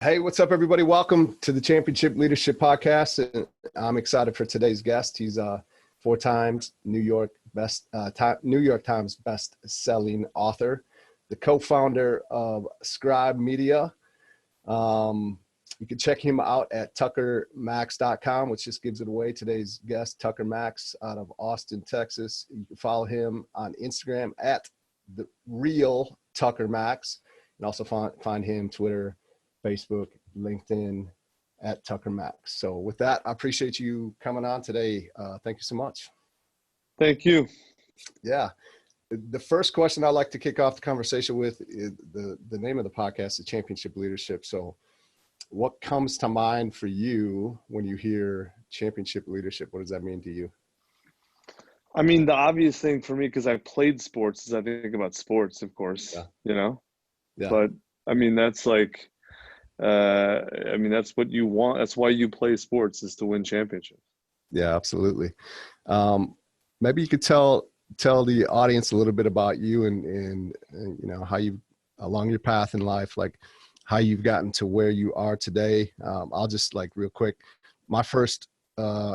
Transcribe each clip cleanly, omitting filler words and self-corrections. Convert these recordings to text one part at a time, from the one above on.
Hey, what's up, everybody? Welcome to the Championship Leadership Podcast. I'm excited for today's guest. He's four times New York Times best-selling author, the co-founder of Scribe Media. You can check him out at tuckermax.com, which just gives it away. Today's guest, Tucker Max, out of Austin, Texas. You can follow him on Instagram at the real Tucker Max, and also find him Twitter, Facebook, LinkedIn at Tucker Max. So with that, I appreciate you coming on today. Thank you so much. Thank you. Yeah. The first question I'd like to kick off the conversation with is the name of the podcast, the Championship Leadership. So what comes to mind for you when you hear championship leadership? What does that mean to you? I mean, the obvious thing for me, because I played sports, is I think about sports, of course, Yeah. But I mean, that's like, that's what you want. That's why you play sports, is to win championships. Yeah, absolutely. Maybe you could tell the audience a little bit about you and you know, how you, along your path in life, like how you've gotten to where you are today. I'll just real quick. My first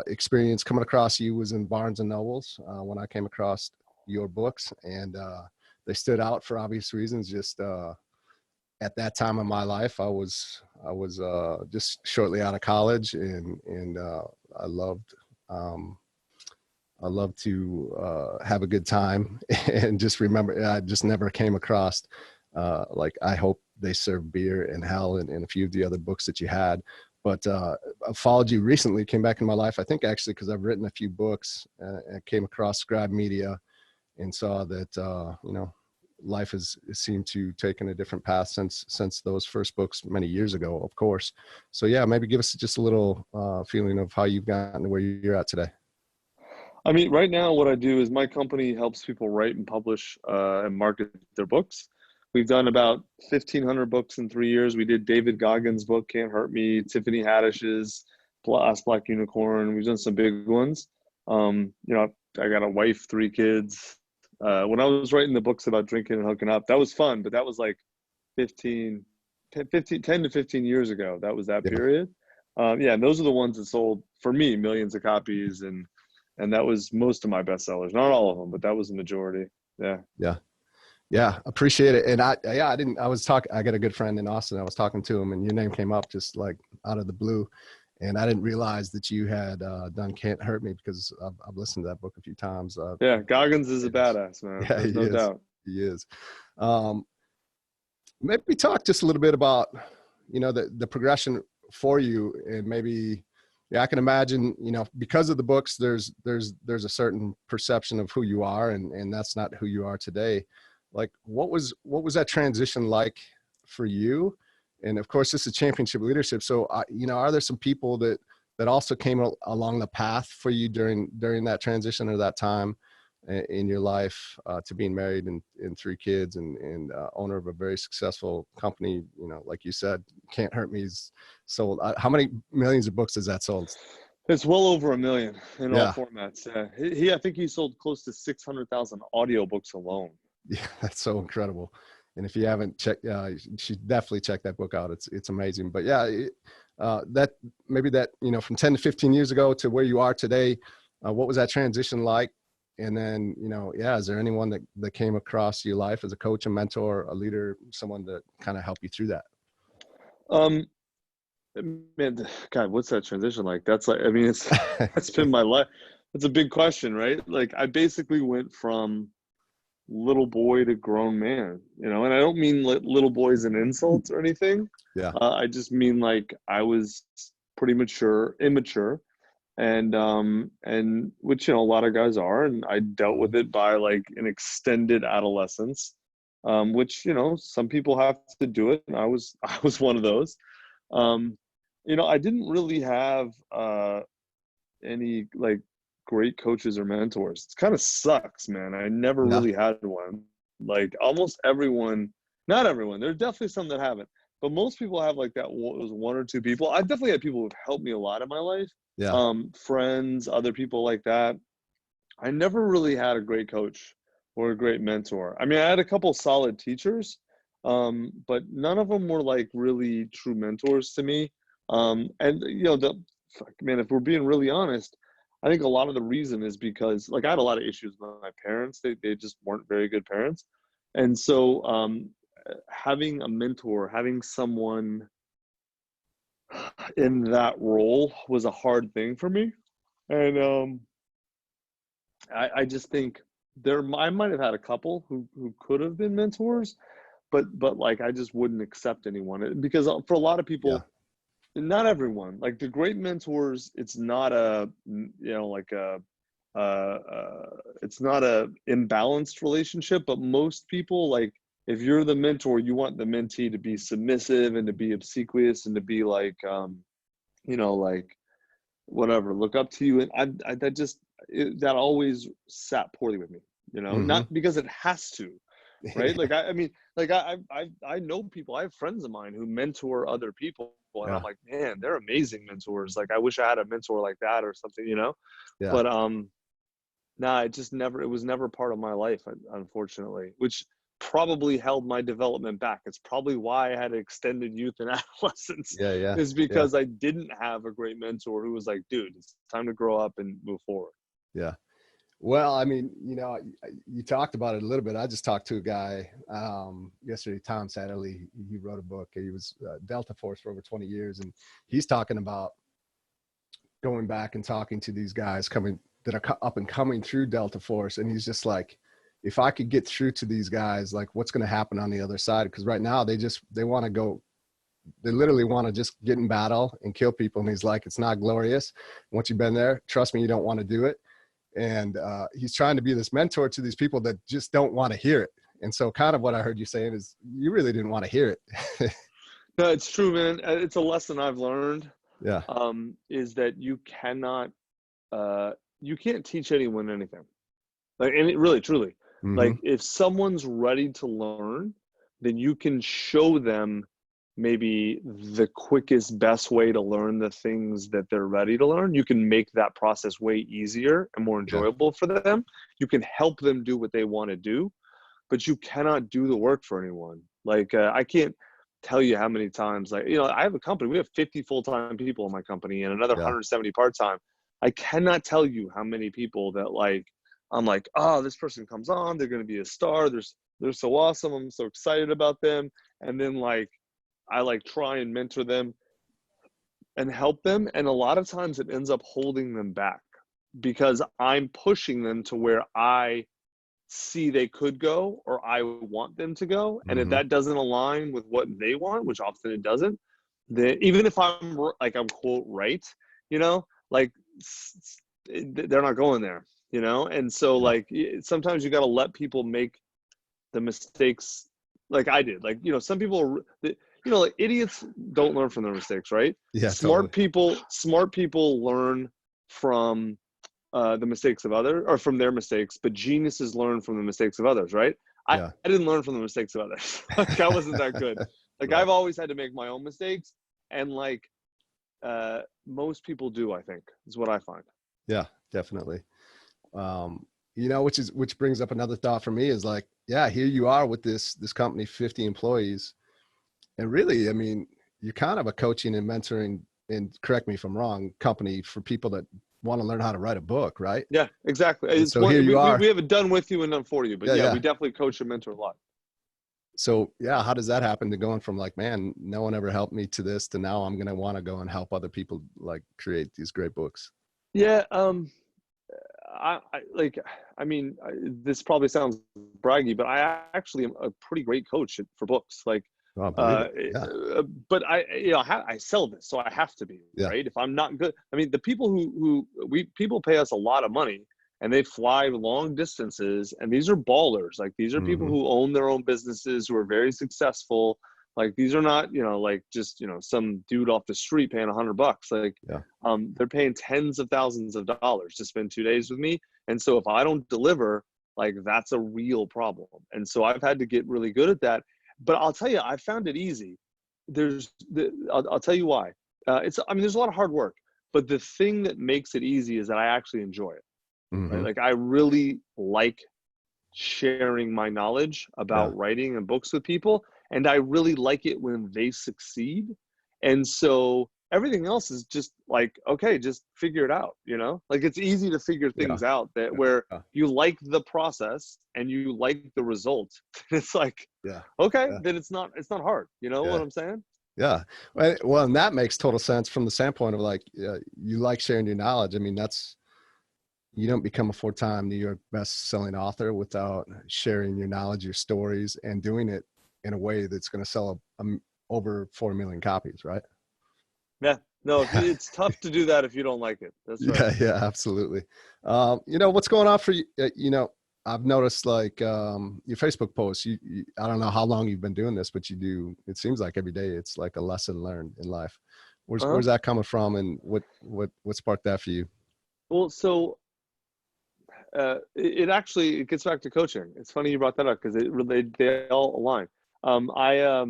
experience coming across you was in Barnes and Nobles when I came across your books, and they stood out for obvious reasons. Just at that time in my life, I was just shortly out of college, and I loved to have a good time, and just remember, I just never came across I Hope They Serve Beer in Hell and a few of the other books that you had. But I followed you recently, came back in my life, I think actually because I've written a few books and came across Scribe Media and saw that, life has seemed to taken a different path since those first books many years ago, of course. So yeah, maybe give us just a little feeling of how you've gotten to where you're at today. I mean, right now what I do is my company helps people write and publish and market their books. We've done about 1,500 books in 3 years. We did David Goggins' book, Can't Hurt Me, Tiffany Haddish's Last Black Unicorn. We've done some big ones. I got a wife, 3 kids. When I was writing the books about drinking and hooking up, that was fun, but that was like 10 to 15 years ago. That was that period. And those are the ones that sold, for me, millions of copies. And that was most of my bestsellers. Not all of them, but that was the majority. Yeah. Appreciate it. And I got a good friend in Austin. I was talking to him and your name came up just like out of the blue. And I didn't realize that you had done Can't Hurt Me, because I've listened to that book a few times. Goggins is a badass, man. Yeah, There's no doubt. He is. Maybe talk just a little bit about, the progression for you, and maybe, I can imagine, because of the books, there's a certain perception of who you are, and that's not who you are today. Like, what was that transition like for you? And of course, this is championship leadership. So, are there some people that also came along the path for you during that transition or that time in your life to being married and 3 kids and owner of a very successful company? Like you said, Can't Hurt Me's sold. How many millions of books has that sold? It's well over 1 million in all formats. I think he sold close to 600,000 audiobooks alone. Yeah, that's so incredible. And if you haven't checked, you should definitely check that book out. It's amazing. But that from 10 to 15 years ago to where you are today, what was that transition like? And then, is there anyone that came across your life as a coach, a mentor, a leader, someone to kind of help you through that? Man, God, what's that transition like? That's like, it's been my life. It's a big question, right? Like, I basically went from little boy to grown man, and I don't mean little boy as an insult or anything. I just mean like I was pretty immature, and which a lot of guys are, and I dealt with it by like an extended adolescence, which some people have to do it, and I was one of those. I didn't really have any like great coaches or mentors. It kind of sucks, man. I never really had one. Like almost everyone, not everyone, there's definitely some that haven't, but most people have like that. Those 1 or 2 people. I've definitely had people who've helped me a lot in my life. Friends, other people like that. I never really had a great coach or a great mentor. I mean, I had a couple solid teachers, but none of them were like really true mentors to me. And you know, man, if we're being really honest, I think a lot of the reason is because like I had a lot of issues with my parents. They just weren't very good parents. And so having a mentor, having someone in that role was a hard thing for me. And I just think I might have had a couple who could have been mentors, but like I just wouldn't accept anyone because for a lot of Yeah. people, not everyone, like the great mentors, it's not a, you know, like it's not a imbalanced relationship, but most people, like if you're the mentor, you want the mentee to be submissive and to be obsequious and to be like, you know, like whatever, look up to you. And that just, that always sat poorly with me, you know, Mm-hmm. not because it has to, right? Like, I mean, like I know people, I have friends of mine who mentor other people, and I'm Yeah. like, man, they're amazing mentors. Like, I wish I had a mentor like that or something, you know? Yeah. But, nah, it was never part of my life, unfortunately, which probably held my development back. It's probably why I had extended youth and adolescence, Yeah. Yeah. is Yeah. because I didn't have a great mentor who was like, dude, it's time to grow up and move forward. Yeah. Well, I mean, you know, you talked about it a little bit. I just talked to a guy yesterday, Tom Satterley. He wrote a book. He was Delta Force for over 20 years, and he's talking about going back and talking to these guys that are up and coming through Delta Force, and he's just like, if I could get through to these guys, like, what's going to happen on the other side? Because right now they want to go. They literally want to just get in battle and kill people. And he's like, it's not glorious. Once you've been there, trust me, you don't want to do it. And he's trying to be this mentor to these people that just don't want to hear it. And so kind of what I heard you saying is you really didn't want to hear it. No, it's true, man. It's a lesson I've learned, Yeah. is that you can't teach anyone anything. Like, and it really, truly, Mm-hmm. like if someone's ready to learn, then you can show them maybe the quickest, best way to learn the things that they're ready to learn. You can make that process way easier and more Yeah. enjoyable for them. You can help them do what they want to do, but you cannot do the work for anyone. Like, I can't tell you how many times, like, you know, I have a company, we have 50 full-time people in my company and another Yeah. 170 part-time. I cannot tell you how many people that like, I'm like, oh, this person comes on, they're going to be a star. They're so awesome. I'm so excited about them. And then like, I like try and mentor them and help them. And a lot of times it ends up holding them back because I'm pushing them to where I see they could go or I want them to go. And if Mm-hmm. that doesn't align with what they want, which often it doesn't, then even if I'm like, I'm quote right, you know, like they're not going there, you know? And so Yeah. like sometimes you got to let people make the mistakes like I did. Like, you know, some people, you know, like idiots don't learn from their mistakes, right? Yeah. Totally. Smart people learn from the mistakes of others or from their mistakes, but geniuses learn from the mistakes of others, right? Yeah. I didn't learn from the mistakes of others. Like I wasn't that good. Like Right. I've always had to make my own mistakes, and like most people do, I think, is what I find. Yeah, definitely. You know, which brings up another thought for me is like, yeah, here you are with this company, 50 employees. And really, I mean, you're kind of a coaching and mentoring, and correct me if I'm wrong, company for people that want to learn how to write a book, right? Yeah, exactly. And It's so here one you are. we have it done with you and done for you, but Yeah, yeah, yeah. we definitely coach and mentor a lot. So yeah, how does that happen to going from like, man, no one ever helped me to this to now I'm going to want to go and help other people like create these great books? Yeah, I like, I mean, this probably sounds braggy, but I actually am a pretty great coach for books. Like, Oh, I believe it. Yeah. but you know, I sell this, so I have to be Yeah. right. If I'm not good, I mean, the people people pay us a lot of money and they fly long distances, and these are ballers. Like these are people Mm-hmm. who own their own businesses, who are very successful. Like these are not, you know, like just, you know, some dude off the street paying $100. Like, Yeah. they're paying tens of thousands of dollars to spend 2 days with me. And so if I don't deliver, like that's a real problem. And so I've had to get really good at that. But I'll tell you, I found it easy. I'll tell you why. I mean, there's a lot of hard work, but the thing that makes it easy is that I actually enjoy it, right? Mm-hmm. Like I really like sharing my knowledge Yeah. about writing and books with people. and I really like it when they succeed. And so everything else is just like, okay, just figure it out, you know? Like it's easy to figure Yeah. things out that Yeah. where Yeah. you like the process and you like the result. It's like, Yeah. okay, Yeah. then it's not hard. You know what Yeah. I'm saying? Yeah. Well, and that makes total sense from the standpoint of like, you like sharing your knowledge. I mean, you don't become a 4-time New York best-selling author without sharing your knowledge, your stories, and doing it in a way that's going to sell over 4 million copies, right? Yeah. No, it's tough to do that if you don't like it. That's right. Yeah, yeah, absolutely. What's going on for you? I've noticed like your Facebook posts. I don't know how long you've been doing this, but you do. It seems like every day it's like a lesson learned in life. Uh-huh. Where's that coming from, and what sparked that for you? Well, so it actually it gets back to coaching. It's funny you brought that up because they all align. I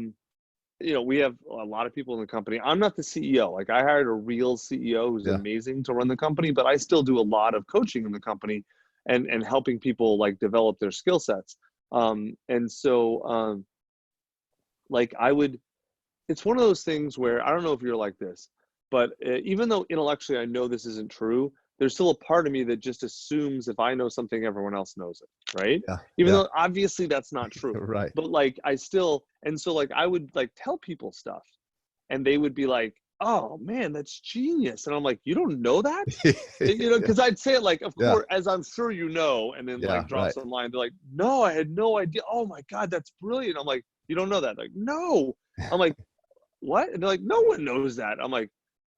we have a lot of people in the company. I'm not the CEO. Like I hired a real CEO who's Yeah, amazing to run the company, but I still do a lot of coaching in the company and helping people like develop their skill sets. And so like I would it's one of those things where I don't know if you're like this, but even though intellectually I know this isn't true, there's still a part of me that just assumes if I know something, everyone else knows it, right? yeah, Even yeah. though obviously that's not true. Right. But like I still, and so like I would like tell people stuff and they would be like, oh man, that's genius. And I'm like, you don't know that? Yeah, Because I'd say it like, of yeah, course, as I'm sure you know, and then yeah. like drop Right. some line. They're like, no, I had no idea. Oh my God, that's brilliant. I'm like, you don't know that? Like, no. I'm like, what? And they're like, no one knows that. I'm like,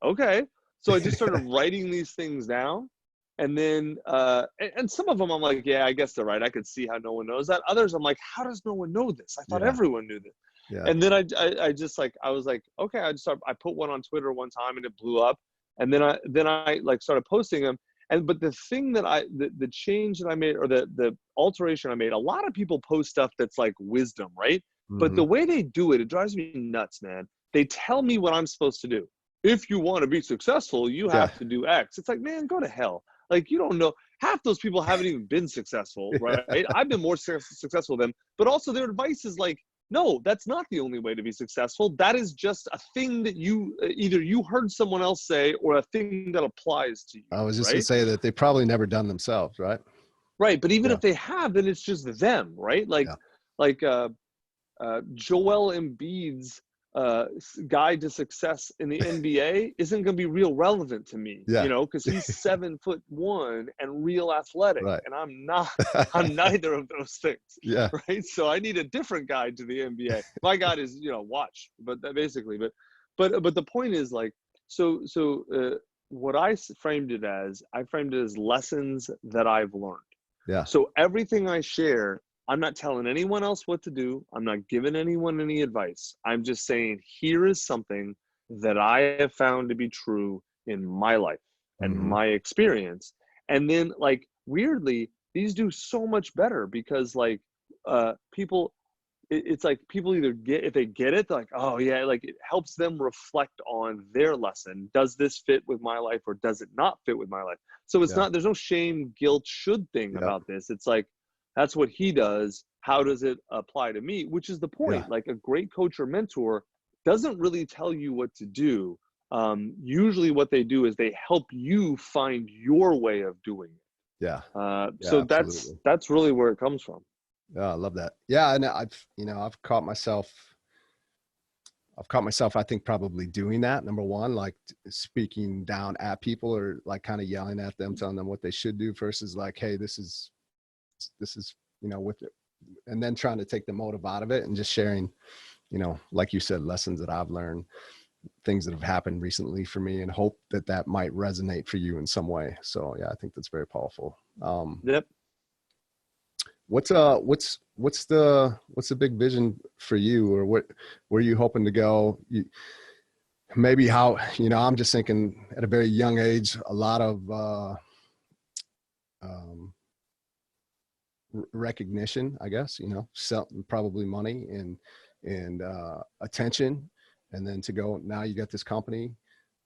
okay. So I just started writing these things down. And then, and some of them I'm like, yeah, I guess they're right. I could see how no one knows that. Others I'm like, how does no one know this? I thought Yeah, everyone knew this. yeah, And then I just like, I was like, okay, I put one on Twitter one time and it blew up. And then I like started posting them. But the thing that the change that I made or the alteration I made, a lot of people post stuff that's like wisdom, right? But hmm, the way they do it, it drives me nuts, man. They tell me what I'm supposed to do. If you want to be successful, you yeah, have to do X. It's like, man, go to hell. Like, you don't know. Half those people haven't even been successful, right? I've been more successful than them. But also, their advice is like, no, that's not the only way to be successful. That is just a thing that you either you heard someone else say or a thing that applies to you, I was just gonna right? say that they probably never done themselves, right? Right. But even Yeah, if they have, then it's just them, right? yeah, Like Joel Embiid's guide to success in the NBA isn't going to be real relevant to me, yeah, because he's 7'1" and real athletic, right. and I'm not. I'm neither of those things, Yeah, right? So I need a different guide to the NBA. My guide is, watch, but basically, but the point is like, what I framed it as lessons that I've learned. yeah, So everything I share, I'm not telling anyone else what to do. I'm not giving anyone any advice. I'm just saying, here is something that I have found to be true in my life and hmm, my experience. And then, like, weirdly, these do so much better because, like, people, it's like people either get, if they get it, they're like, oh, yeah, like it helps them reflect on their lesson. Does this fit with my life or does it not fit with my life? So yeah, there's no shame, guilt, should thing yeah, about this. It's like, that's what he does. How does it apply to me? Which is the yeah, point. Like a great coach or mentor doesn't really tell you what to do. Usually, what they do is they help you find your way of doing yeah, it. yeah, So absolutely. that's really where it comes from. Yeah, I love that. Yeah, and I've caught myself. I think probably doing that. Number one, like speaking down at people or like kind of yelling at them, telling them what they should do versus like, hey, this is with it, and then trying to take the motive out of it and just sharing, like you said, lessons that I've learned, things that have happened recently for me, and hope that that might resonate for you in some way. So yeah, I think that's very powerful. Yep. What's the big vision for you, or where are you hoping to go? Maybe how, I'm just thinking at a very young age, a lot of um, recognition, I guess, probably money and attention, and then to go, now you got this company,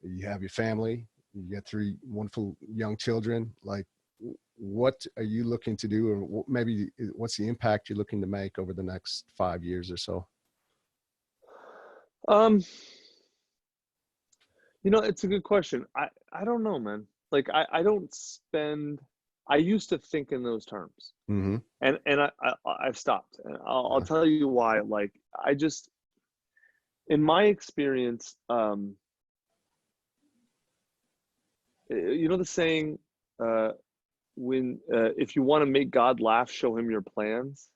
you have your family, you got 3 wonderful young children. Like, what are you looking to do, or maybe what's the impact you're looking to make over the next 5 years or so? Um, it's a good question. I don't know, man. Like I don't spend. I used to think in those terms, Mm-hmm. and I've stopped. And I'll Yeah. tell you why. Like I just, in my experience, the saying, uh, when if you want to make God laugh, show him your plans,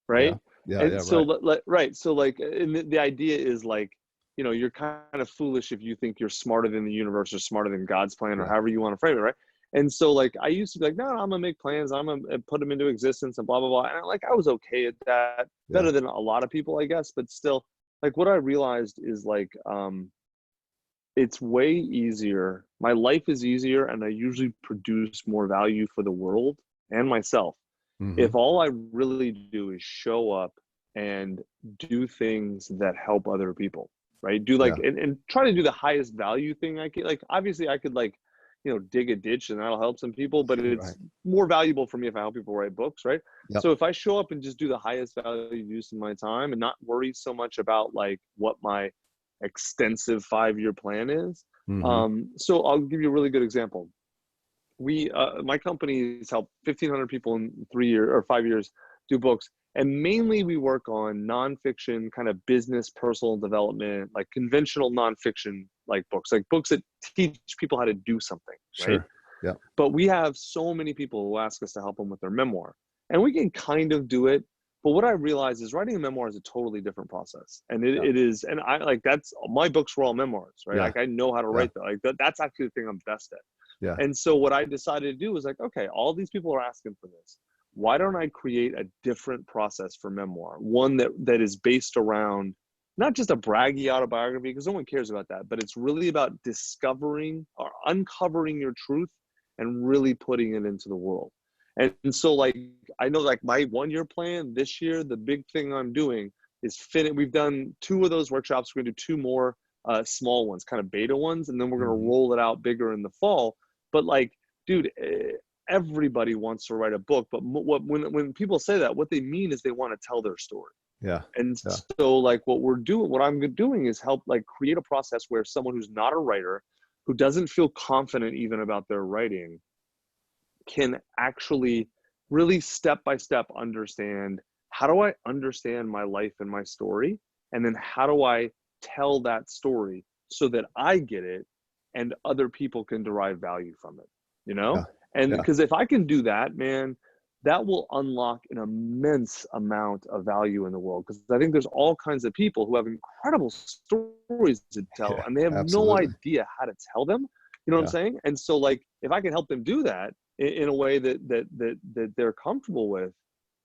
Yeah. right? Yeah. And Yeah. so Right. right, so like, and the idea is like, you're kind of foolish if you think you're smarter than the universe or smarter than God's plan or Yeah. however you want to frame it, right? And so like I used to be like, no, I'm gonna make plans, I'm gonna put them into existence and blah blah blah. And like I was okay at that, Yeah. better than a lot of people, I guess, but still, like what I realized is like, it's way easier. My life is easier, and I usually produce more value for the world and myself Mm-hmm. if all I really do is show up and do things that help other people, right? Do like, Yeah. and try to do the highest value thing I can. Like, obviously, I could like, dig a ditch and that'll help some people, but Right. it's more valuable for me if I help people write books, right? Yep. So if I show up and just do the highest value use of my time and not worry so much about like what my extensive 5-year plan is. Mm-hmm. So I'll give you a really good example. My company's helped 1,500 people in 3 years or 5 years do books, and mainly we work on nonfiction, kind of business, personal development, like conventional nonfiction, like books that teach people how to do something, right? Sure. Yeah. But we have so many people who ask us to help them with their memoir, and we can kind of do it. But what I realize is writing a memoir is a totally different process, and Yeah. it is, and I like that's my books were all memoirs, right? Yeah. Like I know how to Yeah. write that. Like that's actually the thing I'm best at. Yeah. And so what I decided to do was like, okay, all these people are asking for this. Why don't I create a different process for memoir? One that is based around not just a braggy autobiography, because no one cares about that, but it's really about discovering or uncovering your truth and really putting it into the world. And so like I know like my 1-year plan this year, the big thing I'm doing is we've done 2 of those workshops. We're gonna do 2 more small ones, kind of beta ones, and then we're gonna Mm-hmm. roll it out bigger in the fall. But like, dude, everybody wants to write a book, but when people say that, what they mean is they want to tell their story. Yeah. And Yeah. so like what I'm doing is help like create a process where someone who's not a writer, who doesn't feel confident even about their writing, can actually really step by step understand, how do I understand my life and my story? And then how do I tell that story so that I get it and other people can derive value from it, you know? Yeah. And Yeah. because if I can do that, man, that will unlock an immense amount of value in the world. Because I think there's all kinds of people who have incredible stories to tell Yeah. and they have no Absolutely. idea how to tell them. You know what I'm Yeah. saying? And so like if I can help them do that, in a way that they're comfortable with,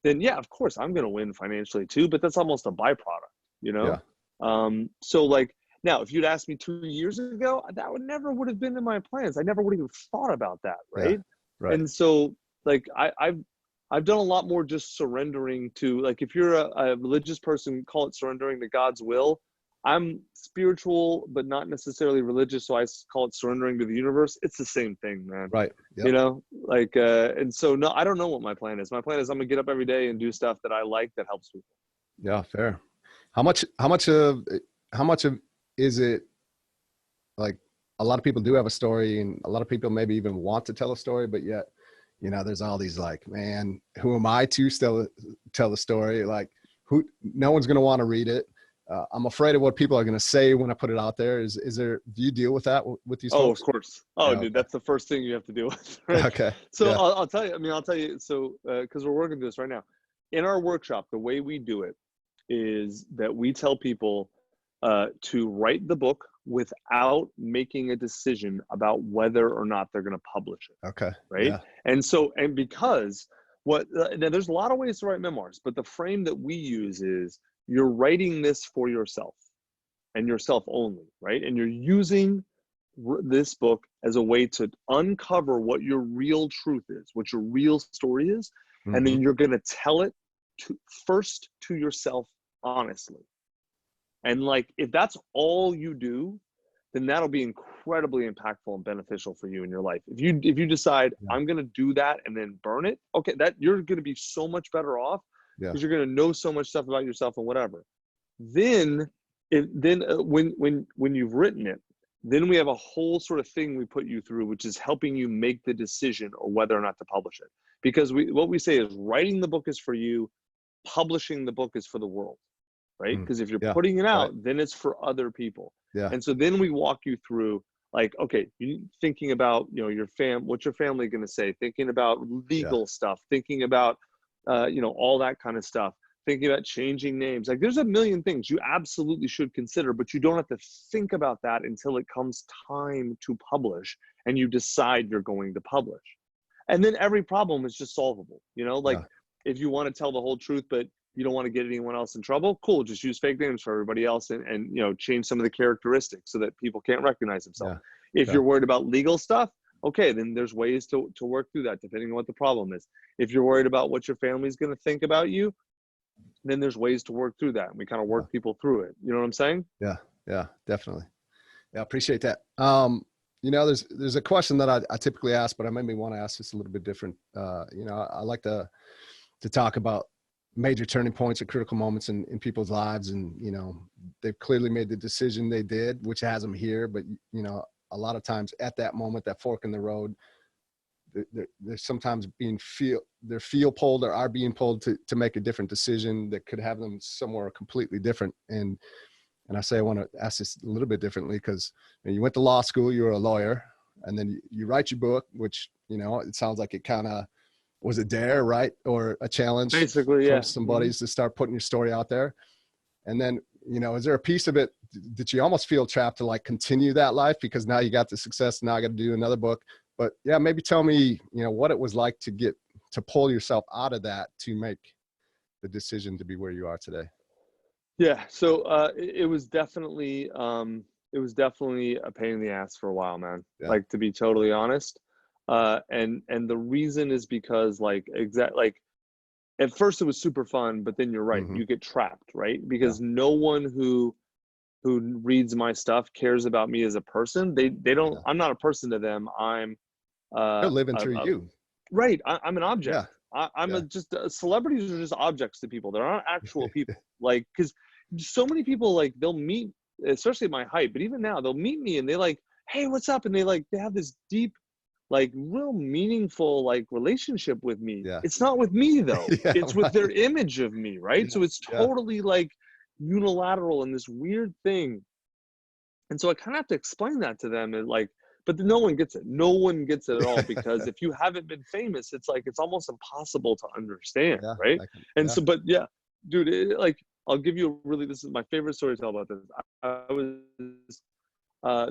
then yeah, of course I'm going to win financially too. But that's almost a byproduct, you know. Yeah. So like now, if you'd asked me 2 years ago, that would have been in my plans. I never would have even thought about that, Yeah. right? Right. And so like I've done a lot more just surrendering to, like, if you're a religious person, call it surrendering to God's will. I'm spiritual, but not necessarily religious, so I call it surrendering to the universe. It's the same thing, man. Right. Yep. Like, and so no, I don't know what my plan is. My plan is I'm gonna get up every day and do stuff that I like that helps people. Yeah. Fair. How much of is it like a lot of people do have a story and a lot of people maybe even want to tell a story, but yet, there's all these like, man, who am I to still tell the story? Like no one's going to want to read it. I'm afraid of what people are going to say when I put it out there. Do you deal with that with these Oh, of folks? course. Oh, Yeah. dude, Okay. that's the first thing you have to deal with, right? Okay. So Yeah. I'll tell you. I mean, I'll tell you. So because we're working through this right now, in our workshop, the way we do it is that we tell people to write the book without making a decision about whether or not they're going to publish it, Okay. right? Yeah. And because now there's a lot of ways to write memoirs, but the frame that we use is you're writing this for yourself and yourself only, right? And you're using this book as a way to uncover what your real truth is, what your real story is, and Mm-hmm. then you're going to tell it first to yourself honestly. And like if that's all you do, then that'll be incredibly impactful and beneficial for you in your life. If you decide Yeah. I'm going to do that and then burn it, okay, that you're going to be so much better off Yeah. because you're going to know so much stuff about yourself and whatever. Then then when you've written it, then we have a whole sort of thing we put you through, which is helping you make the decision or whether or not to publish it. Because what we say is writing the book is for you, publishing the book is for the world, right? Because if you're Yeah, putting it out, right. then it's for other people. Yeah, And so then we walk you through, like, okay, you thinking about, you know, what's your family going to say? Thinking about yeah, legal stuff, thinking about, you know, all that kind of stuff, thinking about changing names. Like, there's a million things you absolutely should consider, but you don't have to think about that until it comes time to publish and you decide you're going to publish. And then every problem is just solvable. You know, like, yeah, if you want to tell the whole truth, but you don't want to get anyone else in trouble, cool, just use fake names for everybody else, and you know, change some of the characteristics so that people can't recognize themselves. yeah, If yeah, you're worried about legal stuff, okay, then there's ways to work through that depending on what the problem is. If you're worried about what your family's going to think about you, then there's ways to work through that, and we kind of yeah, work people through it. You know what I'm saying? yeah, yeah, definitely. Yeah, I appreciate that. You know, there's a question that I typically ask, but I maybe want to ask this a little bit different. You know, I like to talk about major turning points or critical moments in people's lives. And, you know, they've clearly made the decision they did, which has them here. But, you know, a lot of times at that moment, that fork in the road, they're sometimes they're feel pulled or are being pulled to make a different decision that could have them somewhere completely different. And I say, I want to ask this a little bit differently, because you went to law school, you were a lawyer, and then you write your book, which, you know, it sounds like it kind of was a dare, right? Or a challenge Basically, from yeah. some buddies to start putting your story out there. And then, you know, is there a piece of it that you almost feel trapped to like continue that life because now you got the success, now I got to do another book? But yeah, maybe tell me, you know, what it was like to pull yourself out of that to make the decision to be where you are today. Yeah. So it was definitely a pain in the ass for a while, man. Yeah. Like, to be totally honest. And the reason is because, like, like, at first it was super fun, but then you're right, Mm-hmm. you get trapped, right? Yeah. Because no one who reads my stuff cares about me as a person. They don't. Yeah. I'm not a person to them. I'm They're living through you. right. I'm an object. Yeah. I'm Yeah. just celebrities are just objects to people. They're not actual people. Like, because so many people, like, they'll meet, especially at my height, but even now they'll meet me and they like, hey, what's up? And they have this deep, like, real meaningful, like, relationship with me. Yeah. It's not with me though. Yeah. It's with Right. their image of me, right? Yeah. So it's Yeah. totally like unilateral and this weird thing. And so I kind of have to explain that to them, and like, but no one gets it. No one gets it at all, because if you haven't been famous, it's like, it's almost impossible to understand, Yeah. right? And Yeah. so, but yeah, dude, like, I'll give you this is my favorite story to tell about this. I was,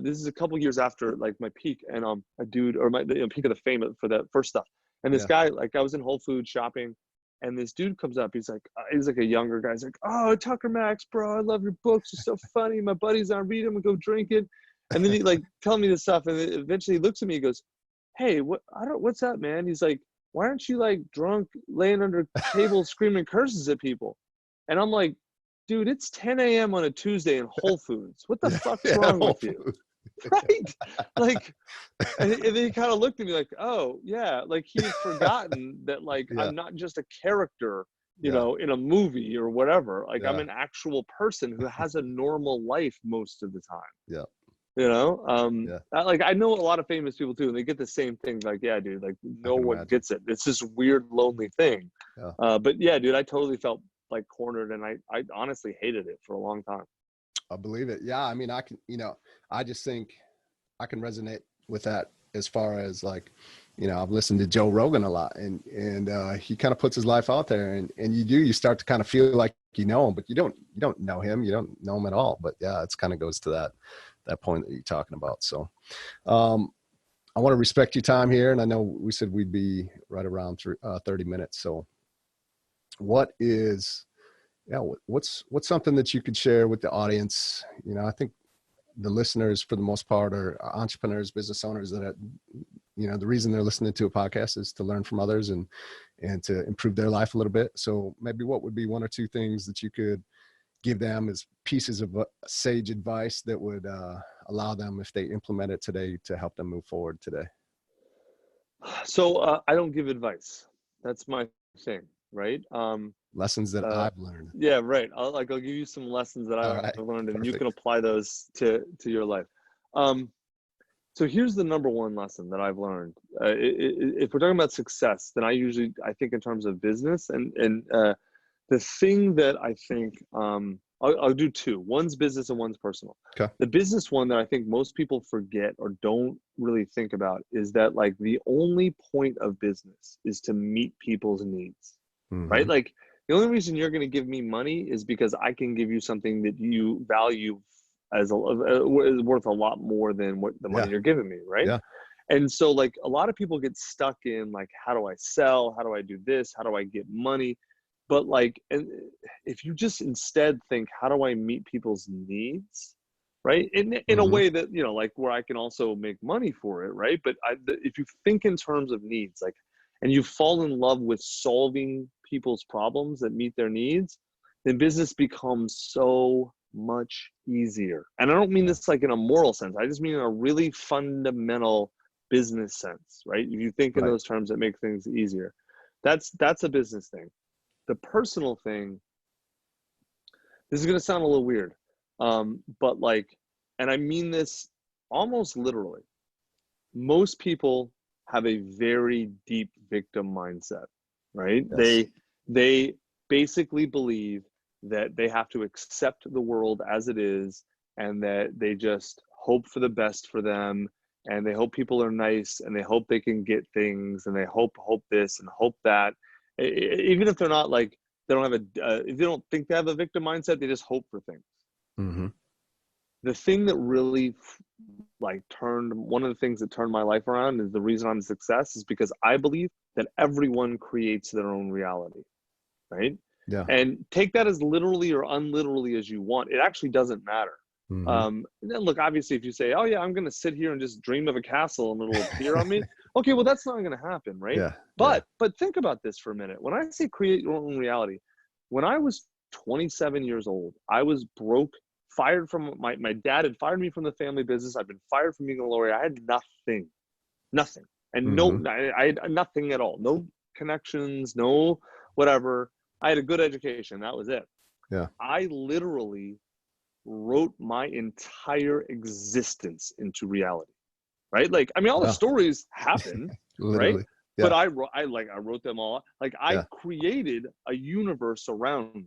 this is a couple years after, like, my peak, and a dude, or my peak of the fame for the first stuff. And this Yeah. guy, like, I was in Whole Foods shopping, and this dude comes up. He's like a younger guy. He's like, oh, Tucker Max, bro, I love your books. You're so funny. My buddies, I read them and go drinking. And then he, like, telling me this stuff, and then eventually he looks at me and goes, hey, what's up, man? He's like, why aren't you, like, drunk, laying under tables, screaming curses at people? And I'm like, dude, it's 10 a.m. on a Tuesday in Whole Foods. What the Yeah. fuck's Yeah. wrong Whole with you? Foods. Right? Like, and then he kind of looked at me like, oh yeah, like, he had forgotten that, like, Yeah. I'm not just a character, you Yeah. know, in a movie or whatever. Like, I'm Yeah. an actual person who has a normal life most of the time. Yeah. You know, Yeah. like, I know a lot of famous people too, and they get the same thing. Like, yeah, dude, like, I no can one imagine. gets it. It's this weird, lonely thing. Yeah. But yeah, dude, I totally felt like cornered, and I honestly hated it for a long time. I believe it. Yeah. I mean, I can, you know, I just think I can resonate with that as far as, like, you know, I've listened to Joe Rogan a lot, and he kind of puts his life out there, and you start to kind of feel like you know him, but you don't know him. You don't know him at all. But yeah, it's kind of goes to that point that you're talking about. So, I want to respect your time here. And I know we said we'd be right around 30 minutes. So what's something that you could share with the audience? You know, I think the listeners for the most part are entrepreneurs, business owners that you know, the reason they're listening to a podcast is to learn from others and to improve their life a little bit. So maybe what would be one or two things that you could give them as pieces of sage advice that would allow them, if they implement it today, to help them move forward today? So I don't give advice. That's my thing, right? lessons that I've learned. Yeah, right. I'll give you some lessons that All I've right. learned, and Perfect. you can apply those to your life. So here's the number one lesson that I've learned. If we're talking about success, then I think in terms of business, and the thing that I think, I'll do two. One's business and one's personal. Okay. The business one that I think most people forget or don't really think about is that, like, the only point of business is to meet people's needs, right? Like, the only reason you're going to give me money is because I can give you something that you value as is worth a lot more than what the money you're giving me, right? Yeah. And so, like, a lot of people get stuck in, like, how do I sell? How do I do this? How do I get money? But, like, and if you just instead think, how do I meet people's needs, right? In a way that, you know, like, where I can also make money for it, right? But if you think in terms of needs, like, and you fall in love with solving people's problems that meet their needs, then business becomes so much easier. And I don't mean this like in a moral sense. I just mean in a really fundamental business sense, right? If you think in those terms, that make things easier. That's a business thing. The personal thing, this is going to sound a little weird, but, like, and I mean this almost literally, most people have a very deep victim mindset, right? Yes. They basically believe that they have to accept the world as it is, and that they just hope for the best for them, and they hope people are nice, and they hope they can get things, and they hope this and hope that. Even if they're not, like, they don't have if they don't think they have a victim mindset, they just hope for things. The thing that really, like, one of the things that turned my life around, is the reason I'm a success, is because I believe that everyone creates their own reality, right? Yeah. And take that as literally or unliterally as you want. It actually doesn't matter. And then, look, obviously, if you say, oh yeah, I'm going to sit here and just dream of a castle and it'll appear on me. Okay, well, that's not going to happen, right? Yeah. But think about this for a minute. When I say create your own reality, when I was 27 years old, I was broke, fired from my dad had fired me from the family business. I've been fired from being a lawyer. I had nothing. And I had nothing at all. No connections, no whatever. I had a good education. That was it. Yeah. I literally wrote my entire existence into reality, right? Like, I mean, all the stories happen, right? Yeah. But I wrote them all. Like, I created a universe around me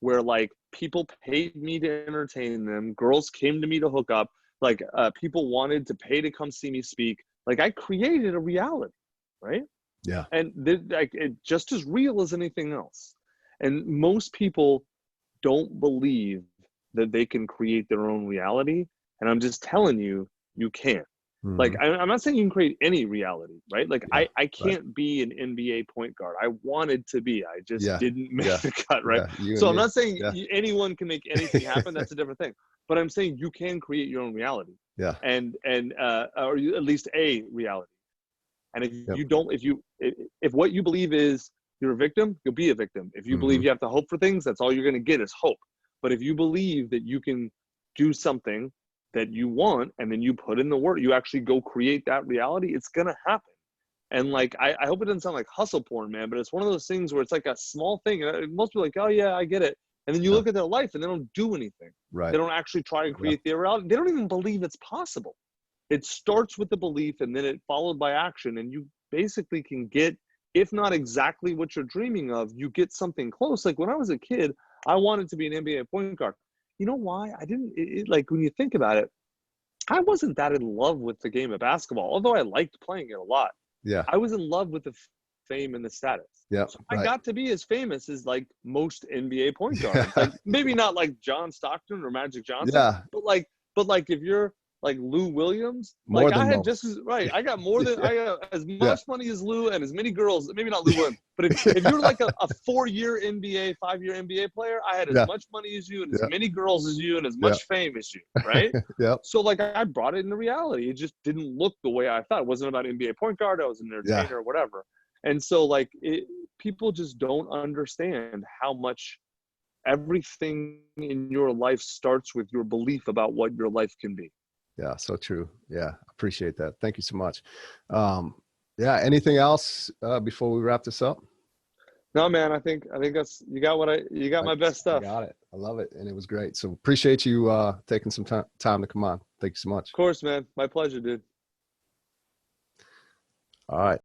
where, like, people paid me to entertain them. Girls came to me to hook up. Like, people wanted to pay to come see me speak. Like, I created a reality, right? Yeah. And like, it just as real as anything else. And most people don't believe that they can create their own reality. And I'm just telling you, you can. Like, I'm not saying you can create any reality, right? Like, I can't be an NBA point guard. I wanted to be. I just didn't make the cut, right? So I'm not saying anyone can make anything happen. That's a different thing. But I'm saying you can create your own reality. Yeah. And or at least a reality. And if you don't, if what you believe is you're a victim, you'll be a victim. If you believe you have to hope for things, that's all you're going to get is hope. But if you believe that you can do something that you want, and then you put in the work, you actually go create that reality, it's going to happen. And, like, I hope it doesn't sound like hustle porn, man, but it's one of those things where it's like a small thing. And most people are like, oh yeah, I get it. And then you look at their life and they don't do anything. Right. They don't actually try and create their reality. They don't even believe it's possible. It starts with the belief and then it followed by action. And you basically can get, if not exactly what you're dreaming of, you get something close. Like, when I was a kid, I wanted to be an NBA point guard. You know why? I didn't, like, when you think about it, I wasn't that in love with the game of basketball, although I liked playing it a lot. Yeah. I was in love with the fame and the status. Yeah. So I got to be as famous as, like, most NBA point guards. Like, maybe not like John Stockton or Magic Johnson, but like if you're like Lou Williams, like, I had just as, I got more than I got as much money as Lou and as many girls. Maybe not Lou Williams, but if you're like a 4-year NBA, 5-year NBA player, I had as much money as you and as many girls as you and as much fame as you, right? So, like, I brought it into reality. It just didn't look the way I thought. It wasn't about NBA point guard. I was an entertainer or whatever. And so, like, people just don't understand how much everything in your life starts with your belief about what your life can be. Yeah, so true. Yeah, appreciate that. Thank you so much. Yeah, anything else before we wrap this up? No, man, I think that's, you got my best I stuff. got it. I love it. And it was great. So appreciate you taking some time to come on. Thank you so much. Of course, man. My pleasure, dude. All right.